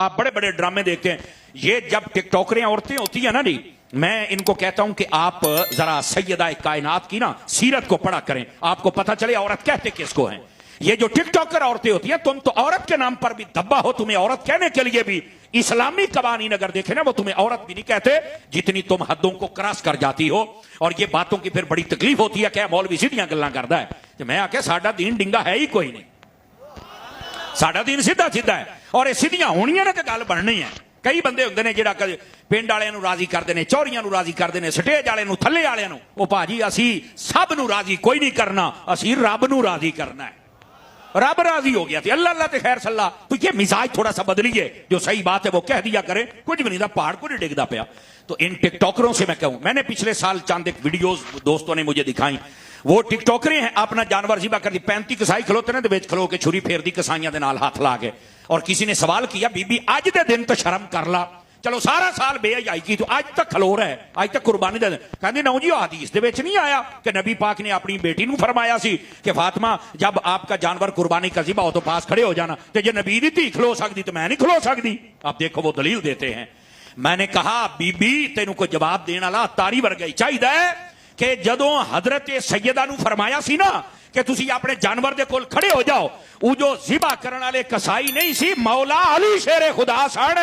आप बड़े बड़े ड्रामे देखते हैं। ये जब टिकटॉकरें औरतें होती है ना जी, मैं इनको कहता हूं कि आप जरा सैयदा कायनात की ना सीरत को पढ़ा करें, आपको पता चले औरत कहते किसको हैं। ये जो टिकटॉकर औरतें होती हैं, तुम तो औरत के नाम पर भी धब्बा हो, तुम्हें औरत कहने के लिए भी इस्लामी कवानीन अगर देखे ना, वो तुम्हें औरत भी नहीं कहते, जितनी तुम हदों को क्रॉस कर जाती हो। और ये बातों की फिर बड़ी तकलीफ होती है, क्या मौलवी सीधियां गल्लां करदा है। तो मैं आख्या साडा दीन डिंगा है ही कोई नहीं, साडा दीन सीधा सीधा है। और ये सीधियां होनियां ने तो गल बननी है। कई बंदे होंगे ने जिहड़ा पिंड वालियां नूं राजी करदे ने, चौरियां नूं राजी करदे ने, स्टेज वालियां नूं, थल्ले वालियां नूं। ओ भाजी असी सब नूं राजी कोई नहीं करना, असी रब नूं राजी करना है। रब राजी हो गया थी, अल्लाह अल्लाह ते खैर सल्ला। तो ये मिजाज थोड़ा सा बदलिए, जो सही बात है वो कह दिया करें, कुछ भी नहीं था, पहाड़ को नहीं डिगदा पाया। तो इन टिकटॉकरों से मैं कहूं, मैंने पिछले साल चंद एक वीडियोस दोस्तों ने मुझे दिखाई। वो टिकटॉकरे हैं, अपना जानवर जिबा कर दी, 35 कसाई खलोते ने विच खलो के छुरी फेर दी कसाइयां दे नाल हाथ ला के। और किसी ने सवाल किया, बीबी अज दे दिन तो शर्म कर ला, चलो सारा साल बेहयाई की, तो आज तक खलो रहा है, आज तक कुर्बानी दे। कहते नौ जी हदीस दे विच नहीं आया कि नबी पाक ने अपनी बेटी नूं फरमाया सी कि फातिमा जब आपका जानवर कुर्बानी का ज़िबा हो तो पास खड़े हो जाना। तो जे नबी दी धी खलो सकती तो मैं नहीं खलो सकती। अब देखो वो दलील देते हैं। मैंने कहा बीबी तेनों को जवाब देने वाला तारी वर्गा ही चाहिए कि जदों हजरत सैयदा नूं फरमाया सी ना कि तुसी अपने जानवर दे कोल खड़े हो जाओ, वो जो ज़िबा करने वाले कसाई नहीं सी, मौला अली शेरे खुदा सन।